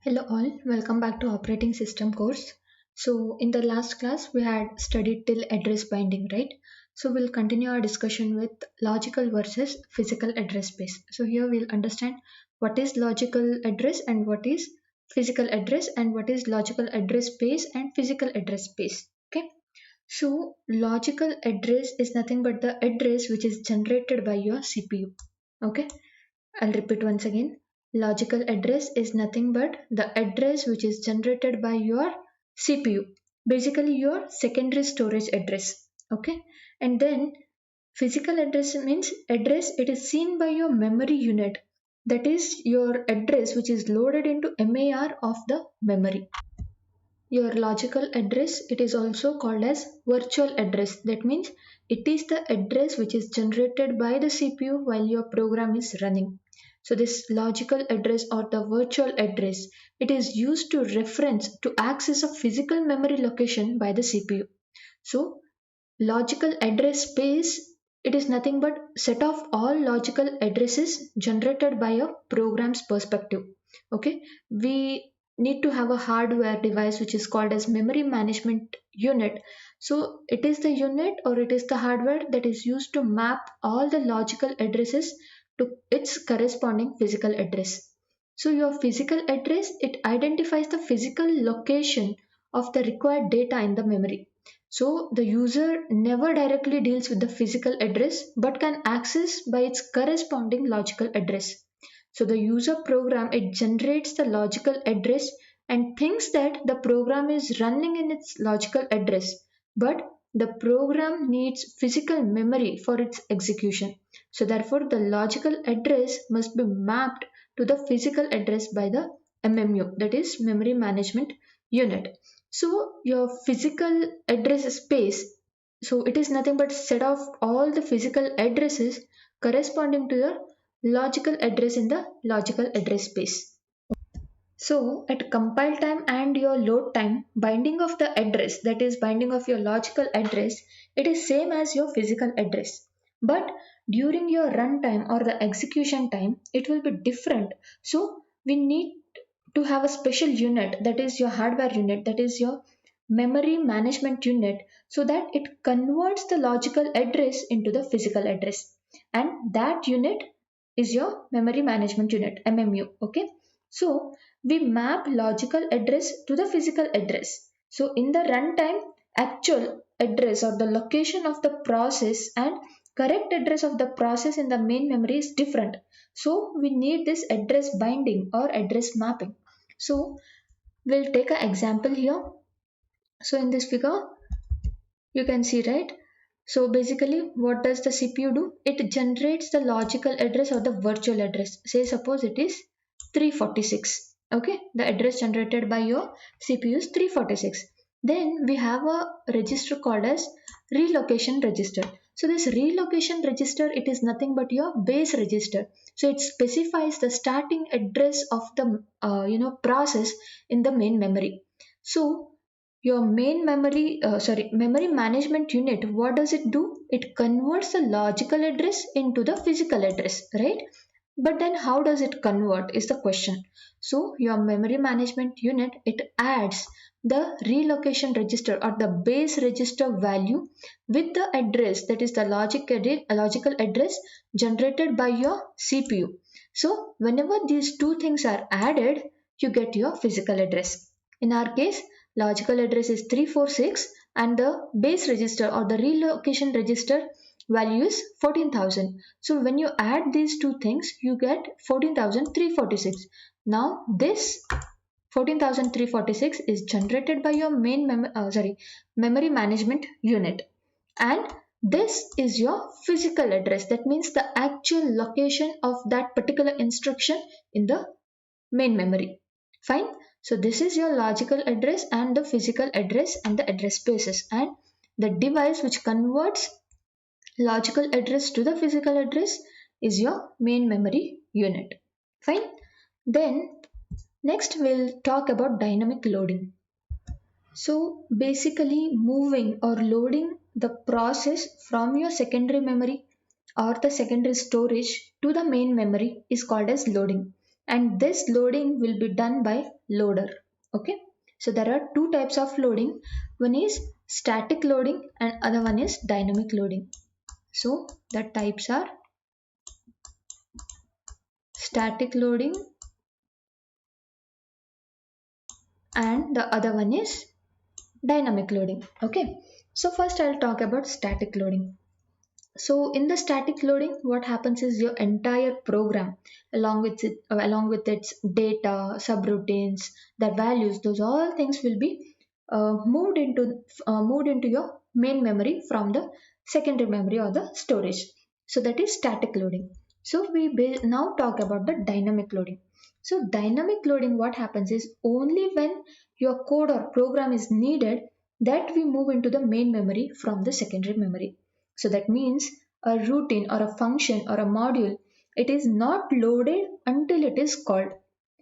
Hello all, welcome back to operating system course. So in the last class we had studied till address binding, right? So we'll continue our discussion with logical versus physical address space. So here we'll understand what is logical address and what is physical address and what is logical address space and physical address space. Okay. So logical address is nothing but the address which is generated by your CPU. Okay. I'll repeat once again. Logical address is nothing but the address which is generated by your CPU. Basically your secondary storage address. Okay. And then physical address means address it is seen by your memory unit. That is your address which is loaded into MAR of the memory. Your logical address it is also called as virtual address. That means it is the address which is generated by the CPU while your program is running. So this logical address or the virtual address it is used to reference to access a physical memory location by the CPU. So logical address space it is nothing but set of all logical addresses generated by a program's perspective. Okay, we need to have a hardware device which is called as memory management unit. So it is the unit or it is the hardware that is used to map all the logical addresses to its corresponding physical address. So your physical address it identifies the physical location of the required data in the memory. So the user never directly deals with the physical address but can access by its corresponding logical address. So the user program it generates the logical address and thinks that the program is running in its logical address, but the program needs physical memory for its execution. So therefore the logical address must be mapped to the physical address by the MMU, that is memory management unit. So your physical address space, so it is nothing but set of all the physical addresses corresponding to the logical address in the logical address space. So at compile time and your load time, binding of the address, that is binding of your logical address, it is same as your physical address. But during your runtime or the execution time, it will be different. So we need to have a special unit, that is your hardware unit, that is your memory management unit, so that it converts the logical address into the physical address. And that unit is your memory management unit, MMU. Okay. So we map logical address to the physical address. So in the runtime, actual address or the location of the process and correct address of the process in the main memory is different. So we need this address binding or address mapping. So we'll take an example here. So in this figure, you can see, right? So basically, what does the CPU do? It generates the logical address or the virtual address. Say suppose it is 346. Okay, the address generated by your CPU is 346. Then we have a register called as relocation register. So this relocation register, it is nothing but your base register. So it specifies the starting address of the process in the main memory. So your main memory management unit, what does it do? It converts the logical address into the physical address, right? But then how does it convert is the question. So your memory management unit it adds the relocation register or the base register value with the address, that is the logical address generated by your CPU. So whenever these two things are added, you get your physical address. In our case, logical address is 346 and the base register or the relocation register value is 14,000. So when you add these two things, you get 14,346. Now this 14,346 is generated by your memory management unit, and this is your physical address. That means the actual location of that particular instruction in the main memory. Fine. So this is your logical address and the physical address and the address spaces, and the device which converts logical address to the physical address is your main memory unit. Fine. Then next we'll talk about dynamic loading. So basically moving or loading the process from your secondary memory or the secondary storage to the main memory is called as loading. and this loading will be done by loader. Okay, so there are two types of loading. One is static loading and other one is dynamic loading. So the types are static loading and the other one is dynamic loading. Okay, so first I'll talk about static loading. So in the static loading, what happens is your entire program, along with its data, subroutines, the values, those all things will be moved into your main memory from the secondary memory or the storage. So that is static loading. So we now talk about the dynamic loading. So dynamic loading, what happens is only when your code or program is needed that we move into the main memory from the secondary memory. So that means a routine or a function or a module, it is not loaded until it is called.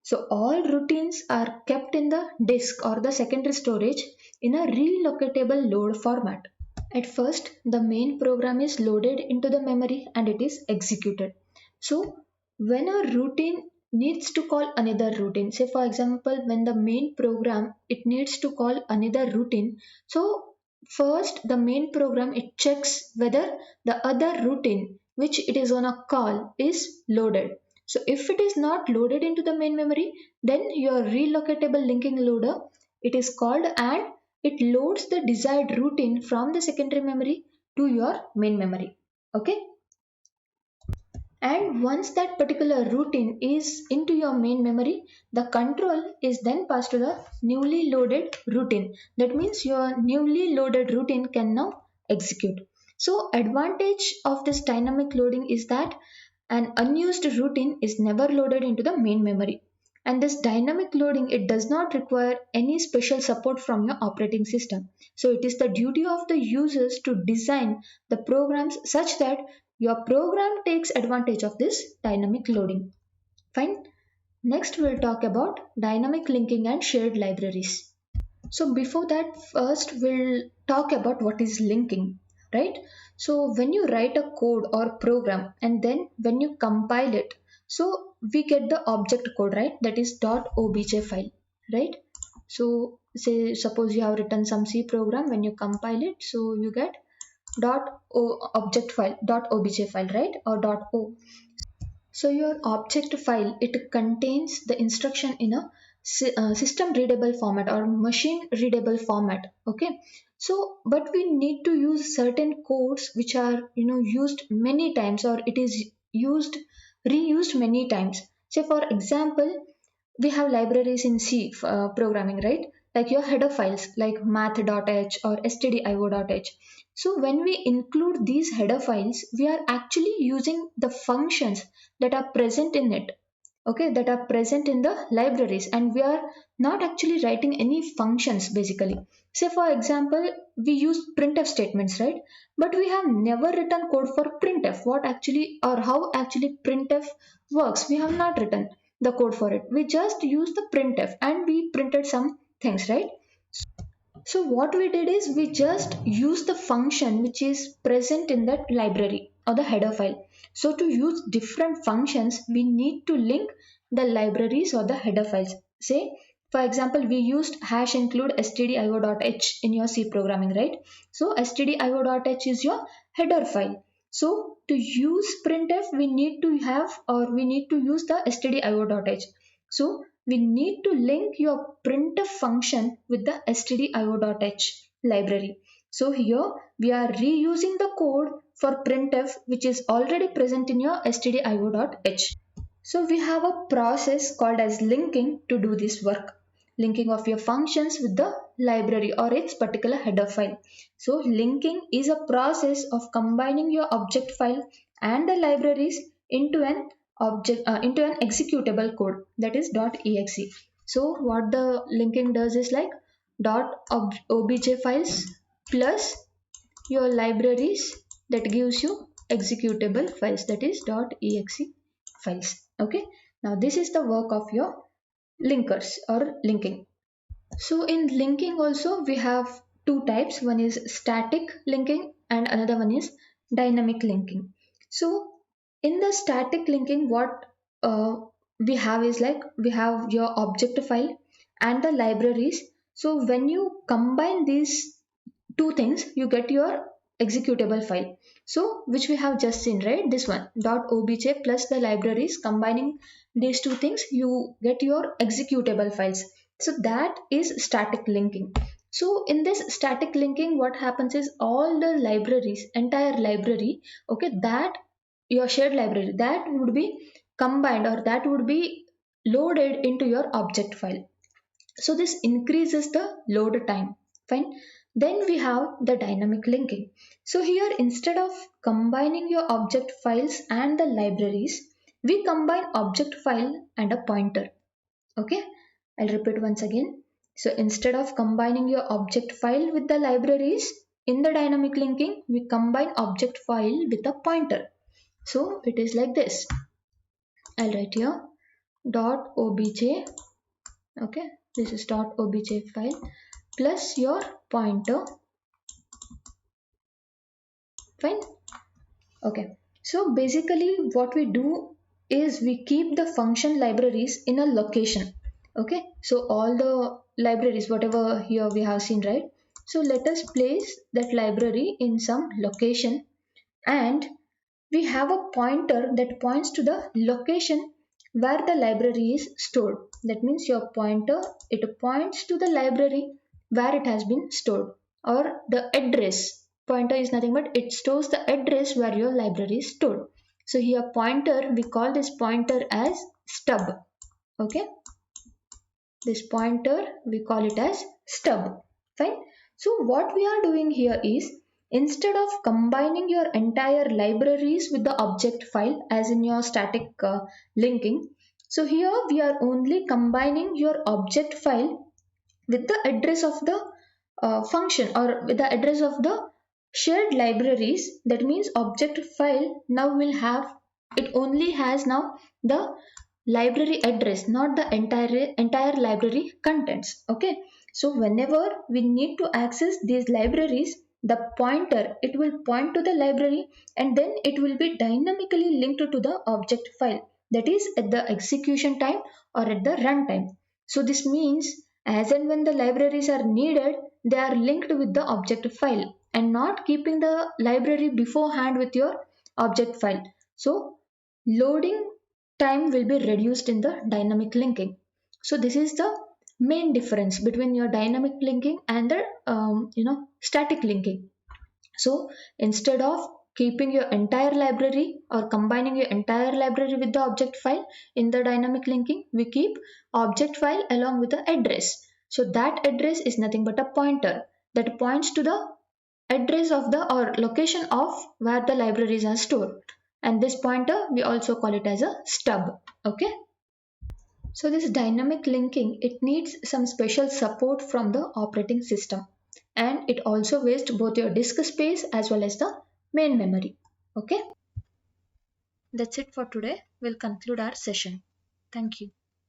So all routines are kept in the disk or the secondary storage in a relocatable load format. At first, the main program is loaded into the memory and it is executed. So when a routine needs to call another routine, say for example, when the main program it needs to call another routine, so first the main program it checks whether the other routine which it is on a call is loaded. So if it is not loaded into the main memory, then your relocatable linking loader it is called and it loads the desired routine from the secondary memory to your main memory. Okay, and once that particular routine is into your main memory, the control is then passed to the newly loaded routine. That means your newly loaded routine can now execute. So advantage of this dynamic loading is that an unused routine is never loaded into the main memory. And this dynamic loading, it does not require any special support from your operating system. So it is the duty of the users to design the programs such that your program takes advantage of this dynamic loading. Fine. Next we'll talk about dynamic linking and shared libraries. So before that, first we'll talk about what is linking, right? So when you write a code or program and then when you compile it, so we get the object code, right? That is .obj file, right? So say suppose you have written some C program, when you compile it, so you get object file, .obj file, right? Or .o. So your object file it contains the instruction in a system readable format or machine readable format. Okay. So but we need to use certain codes which are used many times or it is used reused many times. Say for example, we have libraries in C programming, right? Like your header files like math.h or stdio.h. So when we include these header files, we are actually using the functions that are present in it, okay, that are present in the libraries, and we are not actually writing any functions basically. Say for example, we use printf statements, right? But we have never written code for printf, what actually or how actually printf works. We have not written the code for it. We just use the printf and we printed some things, right? So what we did is we just use the function which is present in that library or the header file. So to use different functions, we need to link the libraries or the header files. Say, for example, we used hash include stdio.h in your C programming, right? So stdio.h is your header file. So to use printf, we need to have or we need to use the stdio.h. So we need to link your printf function with the stdio.h library. So here we are reusing the code for printf which is already present in your stdio.h. So we have a process called as linking to do this work. Linking of your functions with the library or its particular header file. So linking is a process of combining your object file and the libraries into an into an executable code, that is .exe. So what the linking does is like .obj files plus your libraries that gives you executable files, that is .exe files. Okay, now this is the work of your linkers or linking. So in linking also we have two types, one is static linking and another one is dynamic linking. So in the static linking, what we have is like we have your object file and the libraries. So when you combine these two things, you get your executable file. So which we have just seen, right? This one .obj plus the libraries, combining these two things, you get your executable files. So that is static linking. So in this static linking, what happens is all the libraries, entire library, okay, that your shared library, that would be combined or that would be loaded into your object file. So this increases the load time. Fine. Then we have the dynamic linking. So here, instead of combining your object files and the libraries, we combine object file and a pointer. Okay, I'll repeat once again. So instead of combining your object file with the libraries, in the dynamic linking we combine object file with a pointer. So it is like this. I'll write here .obj. Okay, this is .obj file plus your pointer. Fine. Okay, so basically what we do is we keep the function libraries in a location. Okay, so all the libraries whatever here we have seen, right? So let us place that library in some location, and we have a pointer that points to the location where the library is stored. That means your pointer, it points to the library where it has been stored, or the address. Pointer is nothing but it stores the address where your library is stored. So here pointer, we call this pointer as stub. Okay, this pointer we call it as stub. Fine. So what we are doing here is, instead of combining your entire libraries with the object file as in your static linking, so here we are only combining your object file with the address of the function, or with the address of the shared libraries. That means object file now will have, it only has now the library address, not the entire library contents. Okay, so whenever we need to access these libraries, the pointer, it will point to the library, and then it will be dynamically linked to the object file, that is at the execution time or at the runtime. So this means as and when the libraries are needed, they are linked with the object file and not keeping the library beforehand with your object file. So loading time will be reduced in the dynamic linking. So this is the main difference between your dynamic linking and the static linking. So instead of keeping your entire library or combining your entire library with the object file, in the dynamic linking we keep object file along with the address. So that address is nothing but a pointer that points to the address of the or location of where the libraries are stored, and this pointer we also call it as a stub. Okay, so this dynamic linking, it needs some special support from the operating system, and it also wastes both your disk space as well as the main memory. Okay, that's it for today. We'll conclude our session. Thank you.